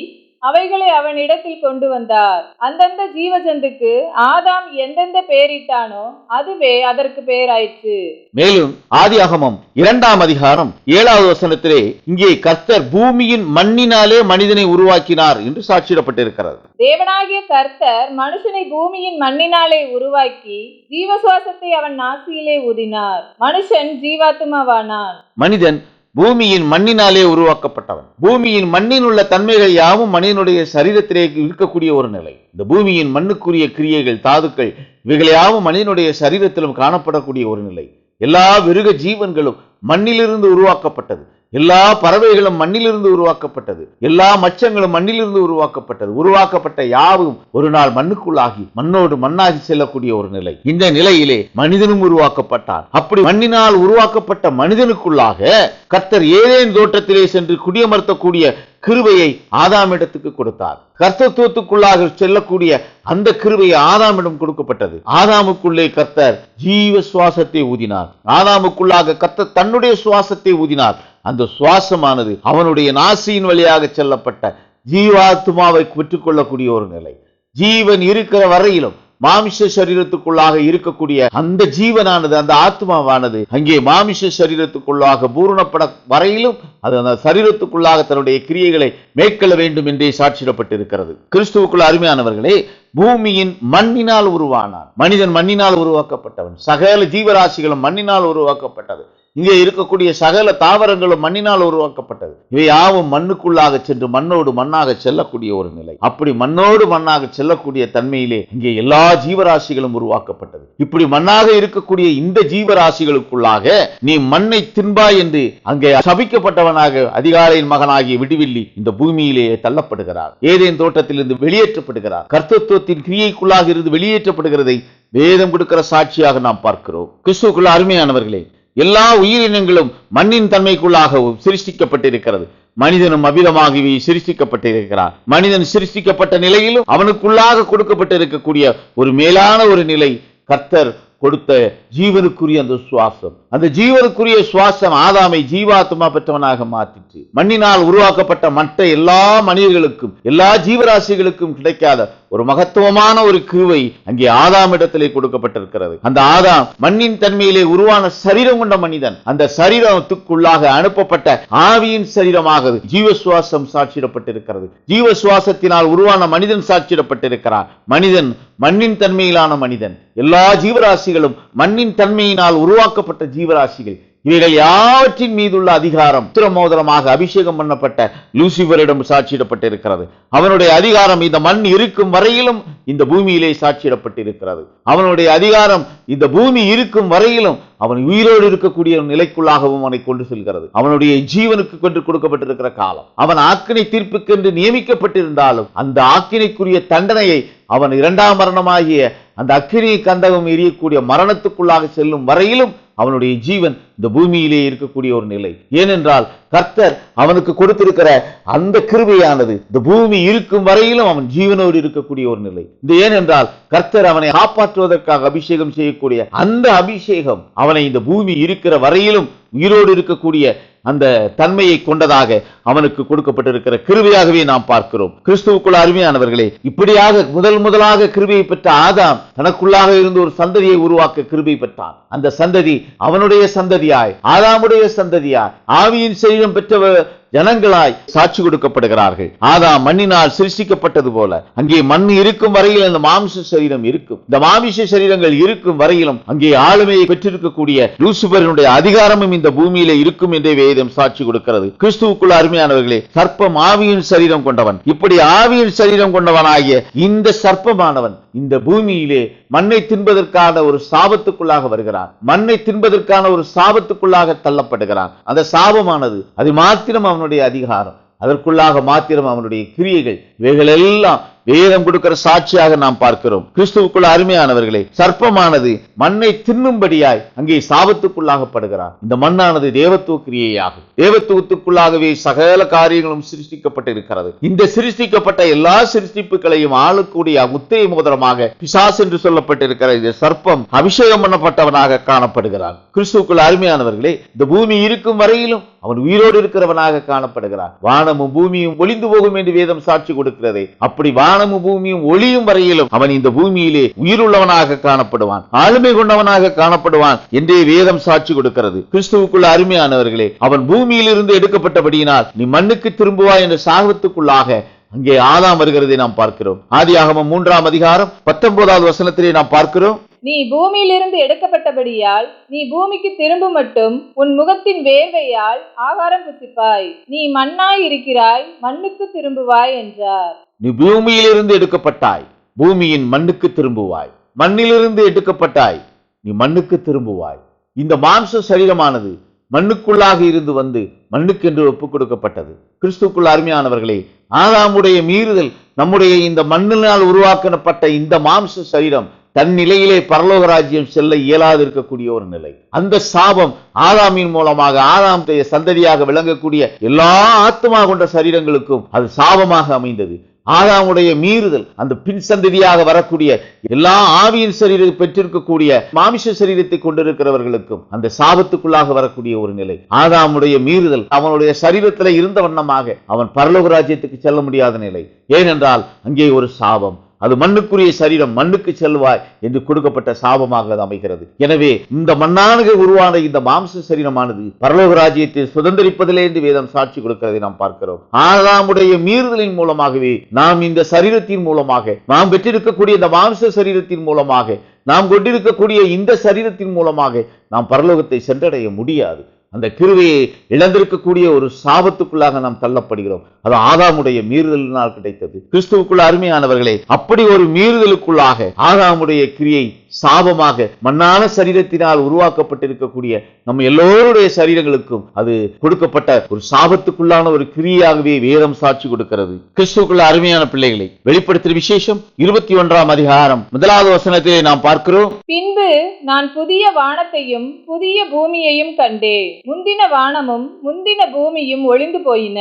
அவைகளை அவனிடத்தில் கொண்டு வந்தார். அந்தந்த ஜீவஜந்துக்கு ஆதாம் எந்தெந்த பெயரிட்டானோ அதுவே அதற்கு பெயராயிற்று. மேலும் ஆதியாகமம் 2ஆம் அதிகாரம் 7வது வசனத்திலே இங்கே கர்த்தர் பூமியின் மண்ணினாலே மனிதனை உருவாக்கினார் என்று சாட்சியிடப்பட்டிருக்கிறது. தேவனாகிய கர்த்தர் மனுஷனை பூமியின் மண்ணினாலே உருவாக்கி ஜீவசுவாசத்தை அவன் நாசியிலே ஊதினார். மனுஷன் ஜீவாத்மாவானான். மனிதன் பூமியின் மண்ணினாலே உருவாக்கப்பட்டவன். பூமியின் மண்ணின் உள்ள தன்மைகள் யாவும் மனிதனுடைய சரீரத்திலே இருக்கக்கூடிய ஒரு நிலை. இந்த பூமியின் மண்ணுக்குரிய கிரியைகள், தாதுக்கள், இவைகள் யாவும் மனிதனுடைய சரீரத்திலும் காணப்படக்கூடிய ஒரு நிலை. எல்லா விருக ஜீவன்களும் மண்ணிலிருந்து உருவாக்கப்பட்டது. எல்லா பறவைகளும் மண்ணிலிருந்து உருவாக்கப்பட்டது. எல்லா மச்சங்களும் மண்ணிலிருந்து உருவாக்கப்பட்டது. உருவாக்கப்பட்ட யாவும் ஒரு நாள் மண்ணுக்குள்ளாகி மண்ணோடு மண்ணாகி செல்லக்கூடிய ஒரு நிலை. இந்த நிலையிலே மனிதனும் உருவாக்கப்பட்டான். அப்படி மண்ணினால் உருவாக்கப்பட்ட மனிதனுக்குள்ளாக கர்த்தர் ஏதேன் தோட்டத்திலே சென்று குடியமர்த்தக்கூடிய கிருபையை ஆதாமிடத்துக்கு கொடுத்தார். கர்த்தத்துவத்துக்குள்ளாக செல்லக்கூடிய அந்த கிருபையை ஆதாமிடம் கொடுக்கப்பட்டது. ஆதாமுக்குள்ளே கர்த்தர் ஜீவ சுவாசத்தை ஊதினார். ஆதாமுக்குள்ளாக கர்த்தர் தன்னுடைய சுவாசத்தை ஊதினார். அந்த சுவாசமானது அவனுடைய நாசியின் வழியாக செல்லப்பட்ட ஜீவாத்மாவை பெற்றுக்கொள்ளக்கூடிய ஒரு நிலை. ஜீவன் இருக்கிற வரையிலும் மாமிச சரீரத்துக்குள்ளாக இருக்கக்கூடிய அந்த ஜீவனானது, அந்த ஆத்மாவானது அங்கே மாமிச சரீரத்துக்குள்ளாக பூரணப்பட வரையிலும் அது அந்த சரீரத்துக்குள்ளாக தன்னுடைய கிரியைகளை மேற்கொள்ள வேண்டும் என்றே சாட்சியிடப்பட்டிருக்கிறது. கிறிஸ்துவுக்குள் அருமையானவர்களே, பூமியின் மண்ணினால் உருவானான். மனிதன் மண்ணினால் உருவாக்கப்பட்டவன். சகல ஜீவராசிகளும் மண்ணினால் உருவாக்கப்பட்டது. இங்கே இருக்கக்கூடிய சகல தாவரங்களும் மண்ணினால் உருவாக்கப்பட்டது. இவை யாவும் மண்ணுக்குள்ளாக சென்று மண்ணோடு மண்ணாக செல்லக்கூடிய ஒரு நிலை. அப்படி மண்ணோடு மண்ணாக செல்லக்கூடிய தன்மையிலே இங்கே எல்லா ஜீவராசிகளும் உருவாக்கப்பட்டது. இப்படி மண்ணாக இருக்கக்கூடிய இந்த ஜீவராசிகளுக்குள்ளாக நீ மண்ணை தின்பாய் என்று அங்கே சபிக்கப்பட்டவனாக அதிகாலையின் மகனாகிய விடுவில்லி இந்த பூமியிலே தள்ளப்படுகிறார். ஏதேன் தோட்டத்திலிருந்து வெளியேற்றப்படுகிறார். கர்த்தத்துவத்தின் கிரியைக்குள்ளாக இருந்து வெளியேற்றப்படுகிறதை வேதம் கொடுக்கிற சாட்சியாக நாம் பார்க்கிறோம். கிறிஸ்துவுக்குள்ள அருமையானவர்களே, எல்லா உயிரினங்களும் மண்ணின் தன்மைக்குள்ளாக சிருஷ்டிக்கப்பட்டிருக்கிறது. மனிதனும் அபிதமாகவே சிருஷ்டிக்கப்பட்டிருக்கிறார். மனிதன் சிருஷ்டிக்கப்பட்ட நிலையிலும் அவனுக்குள்ளாக கொடுக்கப்பட்டிருக்கக்கூடிய ஒரு மேலான ஒரு நிலை கர்த்தர் கொடுத்த ஜீவனுக்குரிய அந்த சுவாசம். அந்த ஜீவனுக்குரிய சுவாசம் ஆதாமை ஜீவாத்மா பெற்றவனாக மாற்றிற்று. உண்டாயிற்று. மண்ணினால் உருவாக்கப்பட்ட மற்ற எல்லா மனிதர்களுக்கும் எல்லா ஜீவராசிகளுக்கும் கிடைக்காத ஒரு மகத்துவமான ஒரு கிருபை அங்கே ஆதாமிடத்திலே கொடுக்கப்பட்டிருக்கிறது. அந்த ஆதாம் மண்ணின் தன்மையிலே உருவான சரீரம் கொண்ட மனிதன். அந்த சரீரத்துக்குள்ளாக அனுப்பப்பட்ட ஆவியின் சரீரமாக ஜீவசுவாசம் சாட்சியிடப்பட்டிருக்கிறது. ஜீவசுவாசத்தினால் உருவான மனிதன் சாட்சியிடப்பட்டிருக்கிறார். மனிதன் மண்ணின் தன்மையிலான மனிதன். எல்லா ஜீவராசிகளும் மண்ணின் தன்மையினால் உருவாக்கப்பட்ட ஜீவராசிகள். இவைகள் யாவற்றின் மீதுள்ள அதிகாரம் உத்திரமோதரமாக அபிஷேகம் பண்ணப்பட்ட லூசிபரிடம் சாட்சியிடப்பட்டிருக்கிறது. அவனுடைய அதிகாரம் இந்த மண் இருக்கும் வரையிலும் இந்த பூமியிலே சாட்சியிடப்பட்டிருக்கிறது. அவனுடைய அதிகாரம் இந்த பூமி இருக்கும் வரையிலும் அவன் உயிரோடு இருக்கக்கூடிய நிலைக்குள்ளாகவும் அவனை கொண்டு செல்கிறது. அவனுடைய ஜீவனுக்கு கொண்டு கொடுக்கப்பட்டிருக்கிற காலம். அவன் ஆக்கினை தீர்ப்புக்கென்று நியமிக்கப்பட்டிருந்தாலும் அந்த ஆக்கினைக்குரிய தண்டனையை அவன் இரண்டாம் மரணமாகிய அந்த அக்கினி கந்தகம் எரியக்கூடிய மரணத்துக்குள்ளாக செல்லும் வரையிலும் அவனுடைய ஜீவன் இந்த பூமியிலே இருக்கக்கூடிய ஒரு நிலை. ஏனென்றால் கர்த்தர் அவனுக்கு கொடுத்திருக்கிற அந்த கிருபையானது இந்த பூமி இருக்கும் வரையிலும் அவன் ஜீவனோடு இருக்கக்கூடிய ஒரு நிலை. இது ஏனென்றால் கர்த்தர் அவனை காப்பாற்றுவதற்காக அபிஷேகம் செய்யக்கூடிய அந்த அபிஷேகம் அவனை இந்த பூமி இருக்கிற வரையிலும் உயிரோடு இருக்கக்கூடிய அந்த தன்மையை கொண்டதாக அவனுக்கு கொடுக்கப்பட்டிருக்கிற கிருபையாகவே நாம் பார்க்கிறோம். கிறிஸ்துவுக்குள் அருமையானவர்களே, இப்படியாக முதலாக கிருபையை பெற்ற ஆதாம் தனக்குள்ளாக இருந்து ஒரு சந்ததியை உருவாக்க கிருபை பெற்றான். அந்த சந்ததி அவனுடைய சந்ததியாய் ஆதாமுடைய சந்ததியாய் ஆவியின் சரீரம் பெற்ற ஜனங்களாய் சாட்சி கொடுக்கப்படுகிறார்கள். ஆதாம் மண்ணினால் சிருஷ்டிக்கப்பட்டது போல அங்கே மண் இருக்கும் வரையில் அந்த மாமிச சரீரம் இருக்கும். இந்த மாமிச சரீரங்கள் இருக்கும் வரையிலும் அங்கே ஆளுமையை பெற்றிருக்கக்கூடிய லூசிபரினுடைய அதிகாரமும் இந்த பூமியிலே இருக்கும் என்றே வேதம் சாட்சி கொடுக்கிறது. கிறிஸ்துவுக்குள் அருமையானவர்களே, சர்ப்பம் ஆவியின் சரீரம் கொண்டவன். இப்படி ஆவியின் சரீரம் கொண்டவனாகிய இந்த சர்ப்பமானவன் இந்த பூமியிலே மண்ணை தின்பதற்கான ஒரு சாபத்துக்குள்ளாக வருகிறான். மண்ணை தின்பதற்கான ஒரு சாபத்துக்குள்ளாக தள்ளப்படுகிறான். அந்த சாபமானது அது மாத்திரம் அவனுடைய அதிகாரம், அதற்குள்ளாக மாத்திரம் அவனுடைய கிரியைகள், இவைகள் எல்லாம் வேதம் கொடுக்கிற சாட்சியாக நாம் பார்க்கிறோம். கிறிஸ்துவுக்குள்ள அருமையானவர்களே, சர்ப்பமானது மண்ணை தின்னும்படியாய் அங்கே சாபத்துக்குள்ளாகப்படுகிறார். இந்த மண்ணானது தேவத்துவ கிரியையாகும். தேவத்துவத்துக்குள்ளாகவே சகல காரியங்களும் சிருஷ்டிக்கப்பட்டிருக்கிறது. இந்த சிருஷ்டிக்கப்பட்ட எல்லா சிருஷ்டிப்புகளையும் ஆளக்கூடிய முத்திரை மோதிரமாக பிசாசு என்று சொல்லப்பட்டிருக்கிற இந்த சர்ப்பம் அபிஷேகம் பண்ணப்பட்டவனாக காணப்படுகிறான். கிறிஸ்துவுக்குள்ள அருமையானவர்களே, இந்த பூமி இருக்கும் வரையிலும் அவன் உயிரோடு இருக்கிறவனாக காணப்படுகிறான். வானமும் பூமியும் ஒளிந்து போகும் என்று வேதம் சாட்சி கொடுக்கிறதே, அப்படி வானமும் பூமியும் ஒளியும் வரையிலும் அவன் இந்த பூமியிலே உயிருள்ளவனாக காணப்படுவான், ஆளுமை கொண்டவனாக காணப்படுவான் என்றே வேதம் சாட்சி கொடுக்கிறது. கிறிஸ்துவுக்குள்ள அருமையானவர்களே, அவன் பூமியிலிருந்து எடுக்கப்பட்டபடியினால் நீ மண்ணுக்கு திரும்புவாய் என்ற சாபத்துக்குள்ளாக அங்கே ஆதாம் வருகிறதை நாம் பார்க்கிறோம். ஆதியாகமம் 3ஆம் அதிகாரம் 19வது வசனத்திலே நாம் பார்க்கிறோம், நீ பூமியிலிருந்து எடுக்கப்பட்டபடியால் நீ பூமிக்கு திரும்பும் மட்டும் உன் முகத்தின் வேர்வையால் ஆகாரம் புசிப்பாய், நீ மண்ணாய் இருக்கிறாய், மண்ணுக்கு திரும்புவாய் என்றார். நீ பூமியிலிருந்து எடுக்கப்பட்டாய், பூமியின் மண்ணுக்கு திரும்புவாய். மண்ணிலிருந்து எடுக்கப்பட்டாய், நீ மண்ணுக்கு திரும்புவாய். இந்த மாம்ச சரீரமானது மண்ணுக்குள்ளாக இருந்து வந்து மண்ணுக்கென்று ஒப்புக் கொடுக்கப்பட்டது. கிறிஸ்துவுக்குள் அருமையானவர்களே, ஆதாமுடைய மீறுதல் நம்முடைய இந்த மண்ணினால் உருவாக்கப்பட்ட இந்த மாம்ச சரீரம் தன் நிலையிலே பரலோக ராஜ்யம் செல்ல இயலாது இருக்கக்கூடிய ஒரு நிலை. அந்த சாபம் ஆதாமின் மூலமாக ஆதாம் சந்ததியாக விளங்கக்கூடிய எல்லா ஆத்மா கொண்ட சரீரங்களுக்கும் அது சாபமாக அமைந்தது. ஆதாமுடைய மீறுதல் அந்த பின் சந்ததியாக வரக்கூடிய எல்லா ஆவியின் சரீரத்தை பெற்றிருக்கக்கூடிய மாமிச சரீரத்தை கொண்டிருக்கிறவர்களுக்கும் அந்த சாபத்துக்குள்ளாக வரக்கூடிய ஒரு நிலை. ஆதாமுடைய மீறுதல் அவனுடைய சரீரத்தில் இருந்த வண்ணமாக அவன் பரலோக ராஜ்யத்துக்கு செல்ல முடியாத நிலை. ஏனென்றால் அங்கே ஒரு சாபம், அது மண்ணுக்குரிய சரீரம், மண்ணுக்கு செல்வாய் என்று கொடுக்கப்பட்ட சாபமாக அது அமைகிறது. எனவே இந்த மண்ணாக உருவான இந்த மாம்ச சரீரமானது பரலோக ராஜ்யத்தை சுதந்திரிப்பதிலே என்று வேதம் சாட்சி கொடுக்கிறதை நாம் பார்க்கிறோம். ஆதாமுடைய மீறுதலின் மூலமாகவே நாம் இந்த சரீரத்தின் மூலமாக நாம் பெற்றிருக்கக்கூடிய இந்த மாம்ச சரீரத்தின் மூலமாக நாம் கொண்டிருக்கக்கூடிய இந்த சரீரத்தின் மூலமாக நாம் பரலோகத்தை சென்றடைய முடியாது. அந்த கிருபையை இழந்திருக்கக்கூடிய ஒரு சாபத்துக்குள்ளாக நாம் தள்ளப்படுகிறோம். அது ஆதாமுடைய மீறுதலினால் கிடைத்தது. கிறிஸ்துவுக்குள்ள அருமையானவர்களே, அப்படி ஒரு மீறுதலுக்குள்ளாக ஆதாமுடைய கிரியை சாபமாக மண்ணான சரீரத்தினால் உருவாக்கப்பட்டிருக்கக்கூடிய நம்ம எல்லோருடைய சரீரங்களுக்கும் அது கொடுக்கப்பட்ட ஒரு சாபத்துக்குள்ளான ஒரு கிரியாகவே வேதம் சாட்சி கொடுக்கிறது. கிறிஸ்துவுக்குள்ள அருமையான பிள்ளைகளை, வெளிப்படுத்தின விசேஷம் 21ஆம் அதிகாரம் 1வது வசனத்திலே நாம் பார்க்கிறோம், பின்பு நான் புதிய வானத்தையும் புதிய பூமியையும் கண்டேன். முந்தின வானமும் முந்தின பூமியும் ஒளிந்து போயின,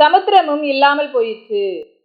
சமுத்திரமும் இல்லாமல் போயிற்று.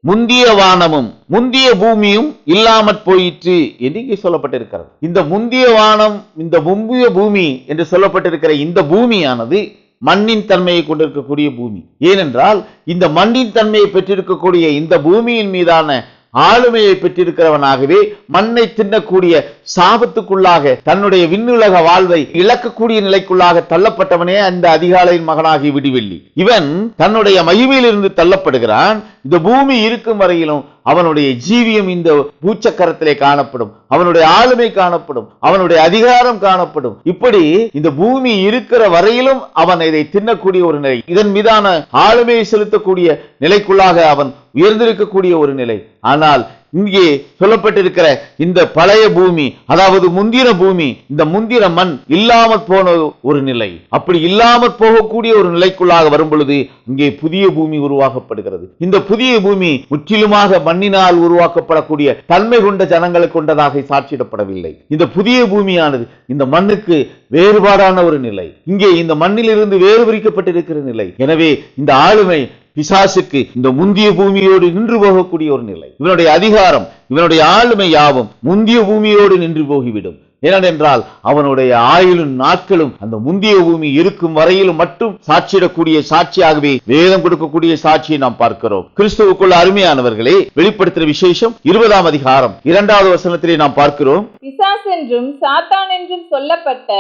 முந்திய வானமும் முந்திய பூமியும் இல்லாமற் போயிற்று என்று இங்கே சொல்லப்பட்டிருக்கிறது. இந்த முந்திய வானம், இந்த முந்திய பூமி என்று சொல்லப்பட்டிருக்கிற இந்த பூமியானது மண்ணின் தன்மையை கொண்டிருக்கக்கூடிய பூமி. ஏனென்றால் இந்த மண்ணின் தன்மையை பெற்றிருக்கக்கூடிய இந்த பூமியின் மீதான ஆளுமையை பெற்றிருக்கிறவனாகவே மண்ணை தின்னக்கூடிய சாபத்துக்குள்ளாக தன்னுடைய விண்ணுலக வாழ்வை இழக்கக்கூடிய நிலைக்குள்ளாக தள்ளப்பட்டவனே அந்த அதிகாலையின் மகனாகி விடிவெள்ளி. இவன் தன்னுடைய மகிமையிலிருந்து தள்ளப்படுகிறான். இந்த பூமி இருக்கும் வரையிலும் அவனுடைய ஜீவியம் இந்த பூச்சக்கரத்திலே காணப்படும், அவனுடைய ஆளுமை காணப்படும், அவனுடைய அதிகாரம் காணப்படும். இப்படி இந்த பூமி இருக்கிற வரையிலும் அவன் இதை தின்னக்கூடிய ஒரு நிலை, இதன் மீதான ஆளுமையை செலுத்தக்கூடிய நிலைக்குள்ளாக அவன் உயர்ந்திருக்கக்கூடிய ஒரு நிலை. ஆனால் இங்கே சொல்லப்பட்டிருக்கிற இந்த பழைய பூமி, அதாவது முந்தின பூமி, இந்த முந்தின மண் இல்லாமற் போன ஒரு நிலை. அப்படி இல்லாமற் போகக்கூடிய ஒரு நிலைக்குள்ளாக வரும் பொழுது இங்கே புதிய பூமி உருவாக்கப்படுகிறது. இந்த புதிய பூமி முற்றிலுமாக மண்ணினால் உருவாக்கப்படக்கூடிய தன்மை கொண்ட ஜனங்களை கொண்டதாக சாட்சியிடப்படவில்லை. இந்த புதிய பூமியானது இந்த மண்ணுக்கு வேறுபாடான ஒரு நிலை, இங்கே இந்த மண்ணிலிருந்து வேறு பிரிக்கப்பட்டிருக்கிற நிலை. எனவே இந்த ஆளுமை பிசாசுக்கு இந்த முந்திய பூமியோடு நின்று போகக்கூடிய ஒரு நிலை. இவனுடைய அதிகாரம், இவனுடைய ஆளுமை யாவும் முந்திய பூமியோடு நின்று போகிவிடும். ஏனென்றால் அவனுடைய ஆயுளும் நாட்களும் அந்த முந்திய பூமி இருக்கும் வரையிலும் மட்டும் சாட்சியிடக்கூடிய சாட்சியாகவே வேதம் கொடுக்கக்கூடிய சாட்சியை நாம் பார்க்கிறோம். கிறிஸ்துவுக்குள்ள அருமையானவர்களே, வெளிப்படுத்தின விசேஷம் 20ஆம் அதிகாரம் 2வது வசனத்திலே நாம் பார்க்கிறோம். பிசாஸ் என்றும் சாத்தான் என்றும் சொல்லப்பட்ட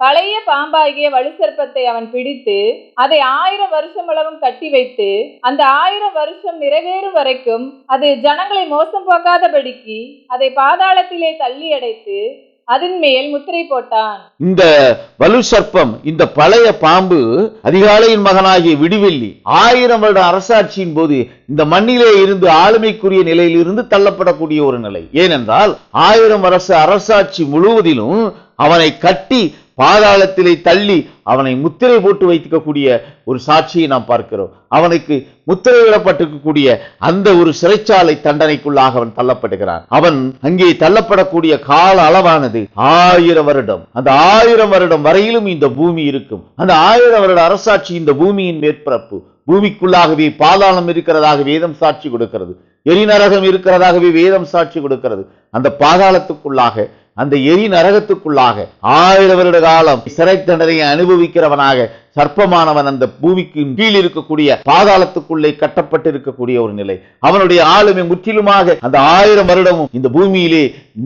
பழைய பாம்பாகிய வலுசர்ப்பத்தை அவன் பிடித்து அதை 1000 வருஷம் அளவும் கட்டி வைத்து அந்த 1000 வருஷம் நிறைவேறும் வரைக்கும் அது ஜனங்களை மோசம் போகாதபடிக்கு அதை பாதாளத்திலே தள்ளி அடைத்து அதன் மேல் முத்திரை போட்டான். இந்த வலு சர்ப்பம், இந்த பழைய பாம்பு அதிகாலையின் மகனாகிய விடிவெள்ளி 1000 வருட அரசாட்சியின் போது இந்த மண்ணிலே இருந்து ஆளுமைக்குரிய நிலையில் இருந்து தள்ளப்படக்கூடிய ஒரு நிலை. ஏனென்றால் 1000 வருஷ அரசாட்சி முழுவதிலும் அவனை கட்டி பாதாளத்திலே தள்ளி அவனை முத்திரை போட்டு வைக்கக்கூடிய ஒரு சாட்சியை நாம் பார்க்கிறோம். அவனுக்கு முத்திரையிடப்பட்டிருக்கக்கூடிய அந்த ஒரு சிறைச்சாலை தண்டனைக்குள்ளாக அவன் தள்ளப்படுகிறான். அவன் அங்கே தள்ளப்படக்கூடிய கால அளவானது 1000 வருடம். அந்த 1000 வருடம் வரையிலும் இந்த பூமி இருக்கும். அந்த 1000 வருட அரசாட்சி இந்த பூமியின் மேற்பரப்பு. பூமிக்குள்ளாகவே பாதாளம் இருக்கிறதாக வேதம் சாட்சி கொடுக்கிறது, எரிநரகம் இருக்கிறதாகவே வேதம் சாட்சி கொடுக்கிறது. அந்த பாதாளத்துக்குள்ளாக, அந்த எரி நரகத்துக்குள்ளாக 1000 வருட காலம் சிறை தண்டனையை அனுபவிக்கிறவனாக சர்ப்பமானவன் அந்த பூமிக்கு கீழ் இருக்கக்கூடிய பாதாளத்துக்குள்ளே கட்டப்பட்டிருக்கக்கூடிய ஒரு நிலை. அவனுடைய ஆளுமை முற்றிலுமாக அந்த 1000 வருடமும் இந்த பூமியிலே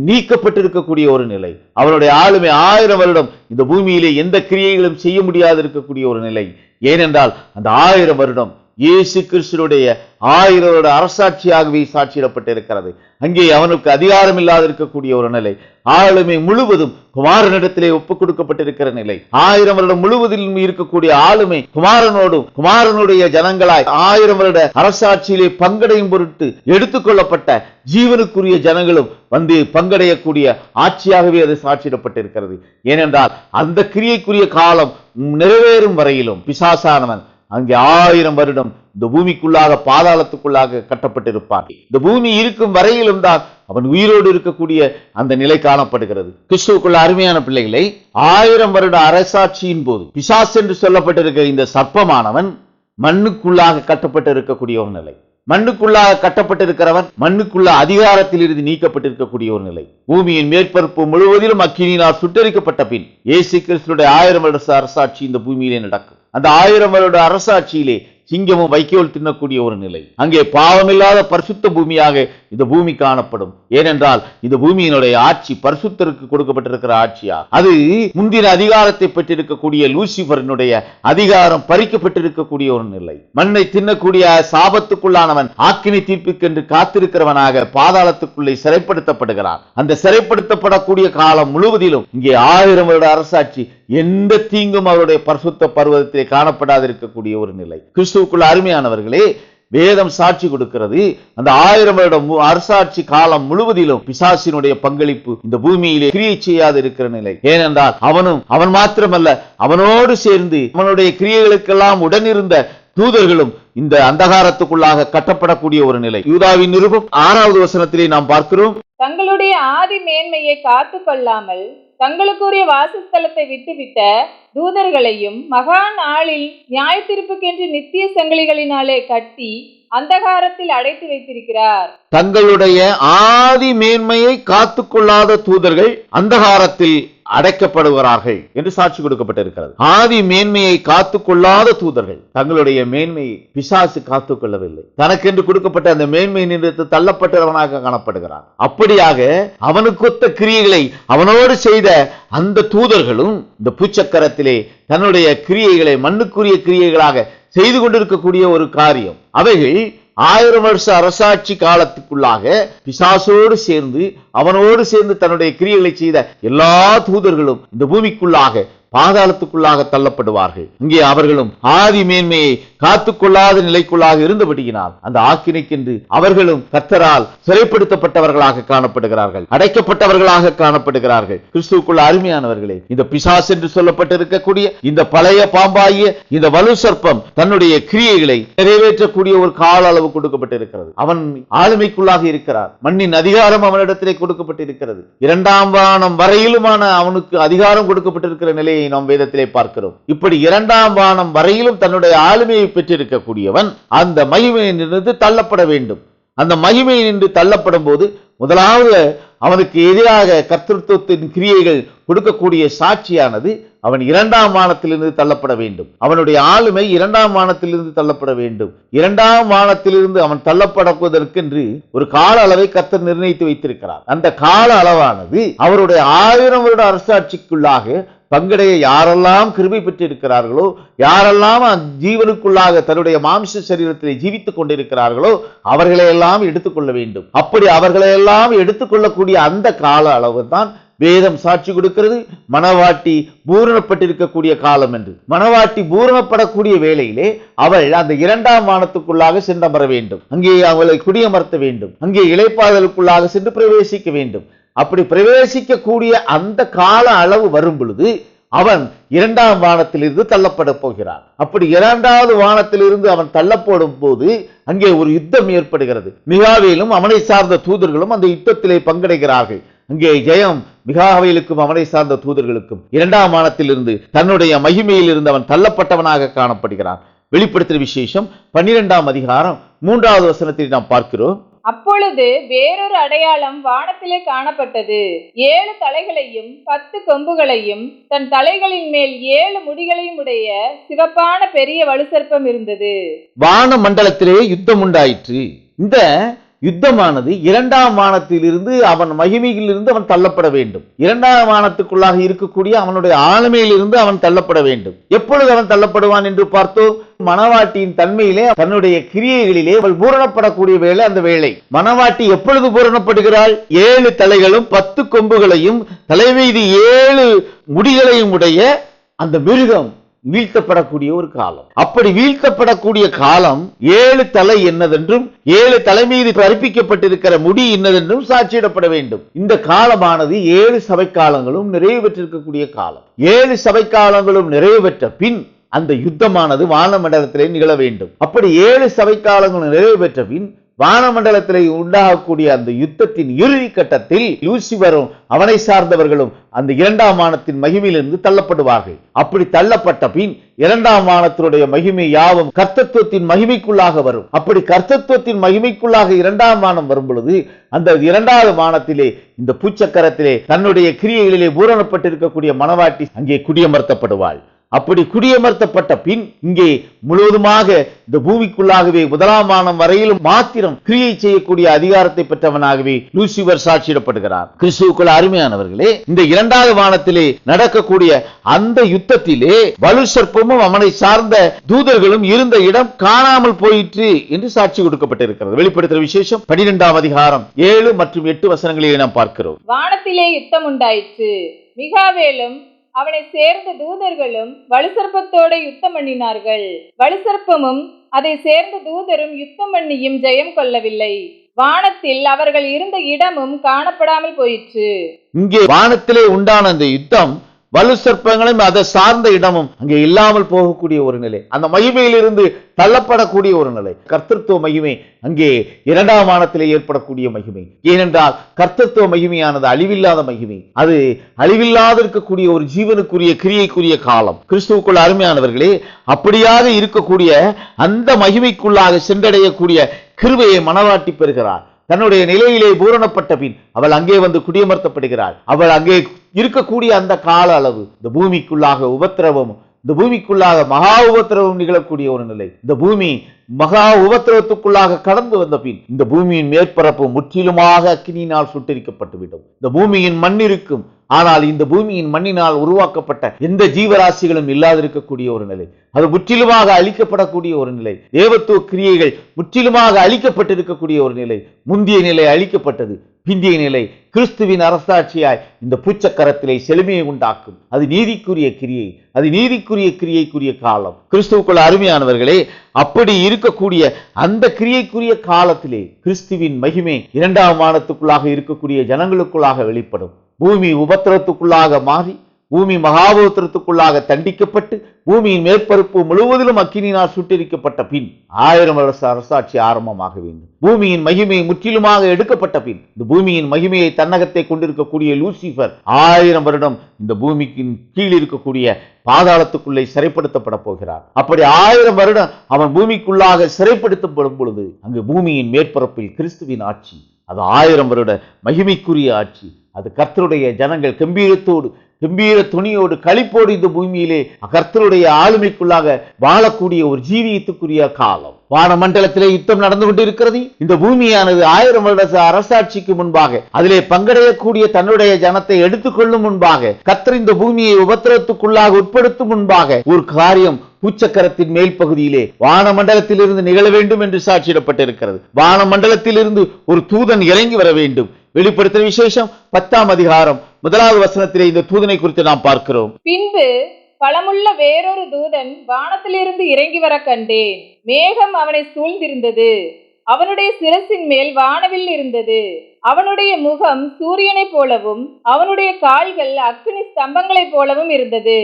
நீக்கப்பட்டிருக்கக்கூடிய ஒரு நிலை. அவனுடைய ஆளுமை 1000 வருடம் இந்த பூமியிலே எந்த கிரியைகளும் செய்ய முடியாது இருக்கக்கூடிய ஒரு நிலை. ஏனென்றால் அந்த 1000 வருடம் இயேசு கிறிஸ்துவுடைய 1000 வருட அரசாட்சியாகவே சாட்சியிடப்பட்டிருக்கிறது. அங்கே அவனுக்கு அதிகாரம் இல்லாத இருக்கக்கூடிய ஒரு நிலை. ஆளுமை முழுவதும் குமாரனிடத்திலே ஒப்புக் கொடுக்கப்பட்டிருக்கிற நிலை. 1000 வருடம் முழுவதிலும் இருக்கக்கூடிய ஆளுமை குமாரனோடும் குமாரனுடைய ஜனங்களாய் 1000 வருட அரசாட்சியிலே பங்கடையும் பொருட்டு எடுத்துக்கொள்ளப்பட்ட ஜீவனுக்குரிய ஜனங்களும் வந்து பங்கடையக்கூடிய ஆட்சியாகவே அது சாட்சியிடப்பட்டிருக்கிறது. ஏனென்றால் அந்த கிரியைக்குரிய காலம் நிறைவேறும் வரையிலும் பிசாசானவன் அங்கே 1000 வருடம் இந்த பூமிக்குள்ளாக பாதாளத்துக்குள்ளாக கட்டப்பட்டிருப்பான். இந்த பூமி இருக்கும் வரையிலும் தான் அவன் உயிரோடு இருக்கக்கூடிய அந்த நிலை காணப்படுகிறது. கிறிஸ்துவுக்குள்ள அருமையான பிள்ளைகளை, 1000 வருட அரசாட்சியின் போது பிசாசு என்று சொல்லப்பட்டிருக்கிற இந்த சர்ப்பமானவன் மண்ணுக்குள்ளாக கட்டப்பட்டு இருக்கக்கூடிய ஒரு நிலை. மண்ணுக்குள்ளாக கட்டப்பட்டிருக்கிறவன் மண்ணுக்குள்ள அதிகாரத்தில் இருந்து நீக்கப்பட்டிருக்கக்கூடிய ஒரு நிலை. பூமியின் மேற்பரப்பு முழுவதிலும் அக்கினியினால் சுட்டரிக்கப்பட்ட பின் இயேசு கிறிஸ்துவுடைய 1000 வருட அரசாட்சி இந்த பூமியிலே நடக்கும். அந்த 1000 வருட அரசாட்சியிலே சிங்கமும் வைக்கோல் தின்னக்கூடிய ஒரு நிலை. அங்கே பாவமில்லாத பரிசுத்த பூமியாக இந்த பூமி காணப்படும். ஏனென்றால் இந்த பூமியினுடைய ஆட்சி பரிசுத்தருக்கு கொடுக்கப்பட்டிருக்கிற ஆட்சியா. அது முந்தின அதிகாரத்தை பெற்றிருக்கக்கூடிய லூசிபரனுடைய அதிகாரம் பறிக்கப்பட்டிருக்கக்கூடிய ஒரு நிலை. மண்ணை தின்னக்கூடிய சாபத்துக்குள்ளானவன் ஆக்கினை தீர்ப்புக்கென்று காத்திருக்கிறவனாக பாதாளத்துக்குள்ளே சிறைப்படுத்தப்படுகிறான். அந்த சிறைப்படுத்தப்படக்கூடிய காலம் முழுவதிலும் இங்கே 1000 வருட அரசாட்சி எந்த தீங்கும் அவருடைய பரிசுத்த பர்வதத்திலே காணப்படாது இருக்கக்கூடிய ஒரு நிலை. கிறிஸ்துவுக்குள்ள அருமையானவர்களே, வேதம் சாட்சி கொடுக்கிறது. அந்த 1000 வருடம் அரசாட்சி காலம் முழுவதிலும் பிசாசினுடைய பங்களிப்பு இந்த பூமியிலே கிரியை செய்யாது இருக்கிற நிலை. ஏனென்றால் அவன் மாத்திரமல்ல, அவனோடு சேர்ந்து அவனுடைய கிரியைகளுக்கெல்லாம் உடனிருந்த தூதர்களும் இந்த அந்தகாரத்துக்குள்ளாக கட்டப்படக்கூடிய ஒரு நிலை. யூதாவின் நிருபம் 6வது வசனத்திலே நாம் பார்க்கிறோம். தங்களுடைய ஆதி மேன்மையை காத்து கொள்ளாமல் தங்களுக்குரிய வாசஸ்தலத்தை விட்டுவிட்ட தூதர்களையும் மகா நாளில் நியாய தீர்ப்புக்கென்று நித்திய சங்கிலிகளினாலே கட்டி அந்தகாரத்தில் அடைத்து வைத்திருக்கிறார். தங்களுடைய ஆதி மேன்மையை காத்து கொள்ளாத தூதர்கள் அந்தகாரத்தில் அடைக்கப்படுகிறார்கள் என்று சாட்சி கொடுக்கப்பட்டிருக்கிறது. ஆதி மேன்மையை காத்துக்கொள்ளாத தூதர்கள் தங்களுடைய மேன்மையை பிசாசு காத்துக்கொள்ளவில்லை. தனக்கென்று கொடுக்கப்பட்ட அந்த மேன்மை நின்று தள்ளப்பட்டவனாக காணப்படுகிறான். அப்படியாக அவனுக்கொத்த கிரியைகளை அவனோடு செய்த அந்த தூதர்களும் இந்த பூச்சக்கரத்திலே தன்னுடைய கிரியைகளை மண்ணுக்குரிய கிரியைகளாக செய்து கொண்டிருக்கக்கூடிய ஒரு காரியம். அவைகள் 1000 வருஷ அரசாட்சி காலத்துக்குள்ளாக பிசாசோடு சேர்ந்து அவனோடு சேர்ந்து தன்னுடைய கிரியைகளை செய்த எல்லா தூதர்களும் இந்த பூமிக்குள்ளாக பாதாளத்துக்குள்ளாக தள்ளப்படுவார்கள். இங்கே அவர்களும் ஆதி மேன்மையை காத்துக்கொள்ளாத நிலைக்குள்ளாக இருந்தபடியினால் அந்த ஆக்கினைக்கென்று அவர்களும் கர்த்தரால் சிறைப்படுத்தப்பட்டவர்களாக காணப்படுகிறார்கள், அடைக்கப்பட்டவர்களாக காணப்படுகிறார்கள். கிறிஸ்துவுக்குள் அருமையானவர்களே, இந்த பிசாசு என்று சொல்லப்பட்டிருக்கக்கூடிய இந்த பழைய பாம்பாகிய இந்த வலு சர்ப்பம் தன்னுடைய கிரியைகளை நிறைவேற்றக்கூடிய ஒரு கால அளவு கொடுக்கப்பட்டிருக்கிறது. அவன் ஆளுமைக்குள்ளாக இருக்கிறார். மண்ணின் அதிகாரம் அவனிடத்திலே கொடுக்கப்பட்டிருக்கிறது. 2ஆம் வானம் வரையிலுமான அவனுக்கு அதிகாரம் கொடுக்கப்பட்டிருக்கிற நிலையை நாம் வேதத்திலே பார்க்கிறோம். இப்படி 2ஆம் வானம் வரையிலும் தன்னுடைய ஆளுமையை பெற்றிருக்கக்கூடியவன் அந்த மகிமையிலிருந்து தள்ளப்பட வேண்டும். அந்த மகிமையை நின்று தள்ளப்படும் போது முதலாவது அவனுக்கு எதிராக கர்த்தத்துவத்தின் கிரியைகள் கொடுக்கக்கூடிய சாட்சியானது அவன் 2ஆம் வானத்திலிருந்து தள்ளப்பட வேண்டும். அவனுடைய ஆளுமை 2ஆம் வானத்திலிருந்து தள்ளப்பட வேண்டும். 2ஆம் வானத்திலிருந்து அவன் தள்ளப்படுவதற்கென்று ஒரு கால அளவை கர்த்தர் நிர்ணயித்து வைத்திருக்கிறார். அந்த கால அளவானது அவருடைய 1000 வருட அரசாட்சிக்குள்ளாக பங்கடைய யாரெல்லாம் கிருபை பெற்றிருக்கிறார்களோ, யாரெல்லாம் ஜீவனுக்குள்ளாக தன்னுடைய மாம்ச சரீரத்திலே ஜீவித்துக் கொண்டிருக்கிறார்களோ அவர்களையெல்லாம் எடுத்துக்கொள்ள வேண்டும். அப்படி அவர்களையெல்லாம் எடுத்துக்கொள்ளக்கூடிய அந்த கால அளவு தான் வேதம் சாட்சி கொடுக்கிறது மணவாட்டி பூரணப்பட்டிருக்கக்கூடிய காலம் என்று. மணவாட்டி பூரணப்படக்கூடிய வேளையிலே அவள் அந்த 2ஆம் வானத்துக்குள்ளாக சென்றமர வேண்டும். அங்கே அவளை குடியமர்த்த வேண்டும். அங்கே இளைப்பாதலுக்குள்ளாக சென்று பிரவேசிக்க வேண்டும். அப்படி பிரவேசிக்கக்கூடிய அந்த கால அளவு வரும் பொழுது அவன் 2ஆம் வானத்திலிருந்து தள்ளப்பட போகிறான். அப்படி 2வது வானத்திலிருந்து அவன் தள்ளப்படும் போது அங்கே ஒரு யுத்தம் ஏற்படுகிறது. மிகாவேலும் அவனை சார்ந்த தூதர்களும் அந்த யுத்தத்திலே பங்கடைகிறார்கள். அங்கே ஜெயம் மிகாவேலுக்கும் அவனை சார்ந்த தூதர்களுக்கும். 2ஆம் வானத்திலிருந்து தன்னுடைய மகிமையில் இருந்து அவன் தள்ளப்பட்டவனாக காணப்படுகிறான். வெளிப்படுத்தின விசேஷம் 12ஆம் அதிகாரம் 3வது வசனத்தில் நாம் பார்க்கிறோம். அப்பொழுது வேறொரு அடையாளம் வானத்திலே காணப்பட்டது. 7 தலைகளையும் 10 கொம்புகளையும் தன் தலைகளின் மேல் 7 முடிகளையும் உடைய சிவப்பான பெரிய வலுசர்ப்பம் இருந்தது. வான மண்டலத்திலே யுத்தம் உண்டாயிற்று. இந்த யுத்தமானது 2ஆம் வானத்திலிருந்து அவன் மகிமையிலிருந்து அவன் தள்ளப்பட வேண்டும். 2ஆம் வானத்துக்குள்ளாக இருக்கக்கூடிய அவனுடைய ஆளுமையிலிருந்து அவன் தள்ளப்பட வேண்டும். எப்பொழுது அவன் தள்ளப்படுவான் என்று பார்த்தோம். மணவாட்டியின் தன்மையிலே தன்னுடைய கிரியைகளிலே அவள் பூரணப்படக்கூடிய வேளை அந்த வேளை. மணவாட்டி எப்பொழுது பூரணப்படுகிறாள்? 7 தலைகளும் 10 கொம்புகளையும் தலைமீது 7 முடிகளையும் உடைய அந்த மிருகம் வீழ்த்தப்படக்கூடிய ஒரு காலம். அப்படி வீழ்த்தப்படக்கூடிய காலம் 7 தலை என்னதென்றும் 7 தலை மீது கற்பிக்கப்பட்டிருக்கிற முடி என்னதென்றும் சாட்சியிடப்பட வேண்டும். இந்த காலமானது 7 சபை காலங்களும் நிறைவு பெற்றிருக்கக்கூடிய காலம். 7 சபை காலங்களும் நிறைவு பெற்ற பின் அந்த யுத்தமானது வானமண்டலத்திலே நிகழ வேண்டும். அப்படி 7 சபை காலங்களும் நிறைவு பெற்ற பின் வானமண்டலத்திலே உண்டாகக்கூடிய அந்த யுத்தத்தின் இறுதி கட்டத்தில் லூசிபரும் அவனை சார்ந்தவர்களும் அந்த 2ஆம் வானத்தின் மகிமையிலிருந்து தள்ளப்படுவார்கள். அப்படி தள்ளப்பட்ட பின் 2ஆம் வானத்தினுடைய மகிமை யாவும் கர்த்தத்துவத்தின் மகிமைக்குள்ளாக வரும். அப்படி கர்த்தத்துவத்தின் மகிமைக்குள்ளாக 2ஆம் வானம் வரும் பொழுது அந்த 2வது வானத்திலே இந்த பூச்சக்கரத்திலே தன்னுடைய கிரியைகளிலே பூரணப்பட்டிருக்கக்கூடிய மணவாட்டி அங்கே குடியமர்த்தப்படுவாள். அப்படி குடியமர்த்தப்பட்ட பின் இங்கே முழுவதுமாக இந்த பூமிக்குள்ளாகவே 1ஆம் வானம் வரையிலும் மாத்திரம் கிரியை செய்யக்கூடிய அதிகாரத்தை பெற்றவனாகவே லூசிபர் சாட்சியிடப்படுகிறார். கிறிஸ்துவுக்குள் அருமையானவர்களே, இந்த 2வது வானத்திலே நடக்கக்கூடிய அந்த யுத்தத்திலே வலு சர்ப்பமும் அவனை சார்ந்த தூதர்களும் இருந்த இடம் காணாமல் போயிற்று என்று சாட்சி கொடுக்கப்பட்டிருக்கிறது. வெளிப்படுத்தின விசேஷம் 12ஆம் அதிகாரம் 7 மற்றும் 8 வசனங்களிலே நாம் பார்க்கிறோம். வானத்திலே யுத்தம் உண்டாயிற்று. மிகாவேலும் அவனை சேர்ந்த தூதர்களும் வலுசர்ப்பத்தோட யுத்தம் பண்ணினார்கள். வலுசர்ப்பமும் அதை சேர்ந்த தூதரும் யுத்தம் பண்ணியும் ஜெயம் கொள்ளவில்லை. வானத்தில் அவர்கள் இருந்த இடமும் காணப்படாமல் போயிற்று. இங்கே வானத்திலே உண்டான அந்த யுத்தம் வலு சர்ப்பங்களும் அதை சார்ந்த இடமும் அங்கே இல்லாமல் போகக்கூடிய ஒரு நிலை, அந்த மகிமையிலிருந்து தள்ளப்படக்கூடிய ஒரு நிலை. கர்த்தத்துவ மகிமை அங்கே 2ஆம் வானத்திலே ஏற்படக்கூடிய மகிமை. ஏனென்றால் கர்த்தத்துவ மகிமையானது அழிவில்லாத மகிமை. அது அழிவில்லாத இருக்கக்கூடிய ஒரு ஜீவனுக்குரிய கிரியைக்குரிய காலம். கிறிஸ்துவுக்குள் அருமையானவர்களே, அப்படியாக இருக்கக்கூடிய அந்த மகிமைக்குள்ளாக சென்றடையக்கூடிய கிருபையை மணவாட்டி பெறுகிறார். தன்னுடைய நிலையிலே பூரணப்பட்ட பின் அவள் அங்கே வந்து குடியமர்த்தப்படுகிறாள். அவள் அங்கே இருக்கக்கூடிய அந்த கால அளவு, இந்த பூமிக்குள்ளாக உபத்திரவம், இந்த பூமிக்குள்ளாக மகா உபத்திரவம் நிகழக்கூடிய ஒரு நிலை, இந்த பூமி மகா உபத்திரவத்துக்குள்ளாக கடந்து வந்த பின் இந்த பூமியின் மேற்பரப்பு முற்றிலுமாக அக்கினியினால் சுட்டரிக்கப்பட்டுவிடும். இந்த பூமியின் மண் இருக்கும், ஆனால் இந்த பூமியின் மண்ணினால் உருவாக்கப்பட்ட எந்த ஜீவராசிகளும் இல்லாதிருக்கக்கூடிய ஒரு நிலை, அது முற்றிலுமாக அழிக்கப்படக்கூடிய ஒரு நிலை. தேவத்துவ கிரியைகள் முற்றிலுமாக அழிக்கப்பட்டிருக்கக்கூடிய ஒரு நிலை. முந்தைய நிலை அழிக்கப்பட்டது, பிந்திய நிலை கிறிஸ்துவின் அரசாட்சியாய் இந்த பூச்சக்கரத்திலே செழுமையை உண்டாக்கும். அது நீதிக்குரிய கிரியை, அது நீதிக்குரிய கிரியைக்குரிய காலம். கிறிஸ்துவுக்குள் அருமையானவர்களே, அப்படி இருக்கக்கூடிய அந்த கிரியைக்குரிய காலத்திலே கிறிஸ்துவின் மகிமை இரண்டாம் வானத்துக்குள்ளாக இருக்கக்கூடிய ஜனங்களுக்குள்ளாக வெளிப்படும். பூமி உபத்திரத்துக்குள்ளாக மாறி, பூமி மகாபோத்திரத்துக்குள்ளாக தண்டிக்கப்பட்டு, பூமியின் மேற்பரப்பு முழுவதிலும் அக்கினியினால் சுட்டரிக்கப்பட்ட பின் 1000 வருஷ அரசாட்சி ஆரம்பமாக வேண்டும். பூமியின் மகிமை முற்றிலுமாக எடுக்கப்பட்ட பின் இந்த பூமியின் மகிமையை தன்னகத்தை கொண்டிருக்கக்கூடிய லூசிபர் 1000 வருடம் இந்த பூமிக்கு கீழ் இருக்கக்கூடிய பாதாளத்துக்குள்ளே சிறைப்படுத்தப்பட போகிறார். அப்படி 1000 வருடம் அவன் பூமிக்குள்ளாக சிறைப்படுத்தப்படும் பொழுது அங்கு பூமியின் மேற்பரப்பில் கிறிஸ்துவின் ஆட்சி, அது 1000 வருட மகிமைக்குரிய ஆட்சி. அது கர்த்தருடைய ஜனங்கள் கம்பீரத்தோடு, கம்பீர துணியோடு, களிப்போடு இந்த பூமியிலே கர்த்தருடைய ஆளுமைக்குள்ளாக வாழக்கூடிய ஒரு ஜீவியத்துக்குரிய காலம். வானமண்டலத்திலே யுத்தம் நடந்து கொண்டிருக்கிறது. இந்த பூமியானது 1000 வருட அரசாட்சிக்கு முன்பாக, அதிலே பங்கடையக்கூடிய தன்னுடைய ஜனத்தை எடுத்துக்கொள்ளும் முன்பாக, கர்த்தர் இந்த பூமியை உபத்திரத்துக்குள்ளாக உட்படுத்தும் முன்பாக ஒரு காரியம் பூச்சக்கரத்தின் மேல் பகுதியிலே வானமண்டலத்திலிருந்து நிகழ வேண்டும் என்று சாட்சியிடப்பட்டிருக்கிறது. வானமண்டலத்திலிருந்து ஒரு தூதன் இறங்கி வர வேண்டும். வெளிப்படுத்தின விசேஷம் 10ஆம் அதிகாரம் 1வது வசனத்திலே இந்த தூதனை குறித்து நாம் பார்க்கிறோம். பின்பு பலமுள்ள வேறொரு தூதன் வானத்திலிருந்து இறங்கி வர கண்டேன். மேகம் அவனை சூழ்ந்திருந்தது. அவனுடைய சிரசின் மேல் வானவில் இருந்தது. அவனுடைய முகம் சூரியனைப் போலவும், அவனுடைய கால்கள் அக்கினி ஸ்தம்பங்களைப் போலவும் இருந்தது.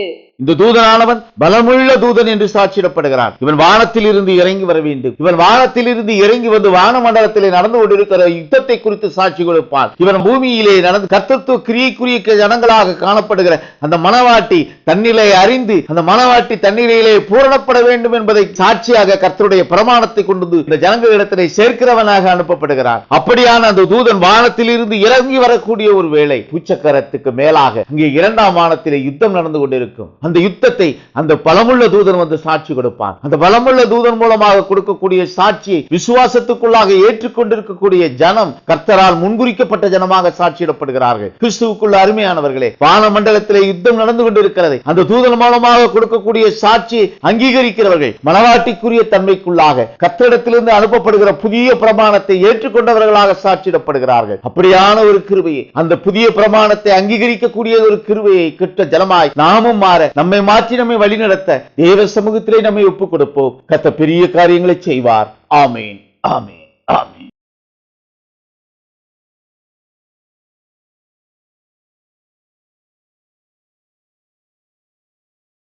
இந்த தூதனானவன் பலமுள்ள தூதன் என்று சாட்சியிடப்படுகிறான். இவன் வானத்தில் இருந்து இறங்கி வர வேண்டும். இவன் வானத்தில் இருந்து இறங்கி வந்து வானமண்டலத்திலே நடந்து கொண்டிருக்கிற யுத்தத்தை குறித்து சாட்சி கொடுப்பான். இவன் பூமியிலே நடந்து கர்த்தத்துவ கிரியைக்குரிய ஜனங்களாக காணப்படுகிற அந்த மணவாட்டி தன்னிலை அறிந்து, அந்த மணவாட்டி தன்னிலையிலே பூரணப்பட வேண்டும் என்பதை சாட்சியாக கர்த்தருடைய பிரமாணத்தை கொண்டு இந்த ஜனங்களிடத்திலே சேர்க்கிறவனாக அனுப்பப்படுகிறான். அப்படியான அந்த தூதன் வானத்தில் இருந்து இறங்கி வரக்கூடிய ஒரு வேளை பூச்சக்கரத்துக்கு மேலாக அங்கே 2ஆம் வானத்திலே யுத்தம் நடந்து கொண்டிருக்கும். அந்த யுத்தத்தை அந்த பலமுள்ள தூதன் வந்து சாட்சி கொடுப்பான். அந்த பலமுள்ள தூதன் மூலமாக கொடுக்கக்கூடிய சாட்சியை விசுவாசத்துக்குள்ளாக ஏற்றுக்கொண்டிருக்கக்கூடிய ஜனம் கர்த்தரால் முன்குறிக்கப்பட்ட ஜனமாக சாட்சியிடப்படுகிறார்கள். கிறிஸ்துவுக்குள்ள அருமையானவர்களே, வானமண்டலத்திலே யுத்தம் நடந்து கொண்டிருக்கிறது. அந்த தூதன் மூலமாக கொடுக்கக்கூடிய சாட்சியை அங்கீகரிக்கிறவர்கள் மனவாட்டிக்குரிய தன்மைக்குள்ளாக கர்த்தரிடத்திலிருந்து அனுப்பப்படுகிற புதிய பிரமாணத்தை ஏற்றுக்கொண்டவர்களாக சாட்சியிடப்படுகிறார்கள். அப்படியான ஒரு கிருபையை, அந்த புதிய பிரமாணத்தை அங்கீகரிக்கக்கூடிய ஒரு கிருபையை கிட்ட ஜனமாய் நாமும் மாற, நம்மை மாற்றி நம்மை வழிநடத்த தேவ சமூகத்திலே நம்மை ஒப்புக் கொடுப்போம். கர்த்தர் பெரிய காரியங்களை செய்வார். ஆமேன், ஆமேன், ஆமேன்.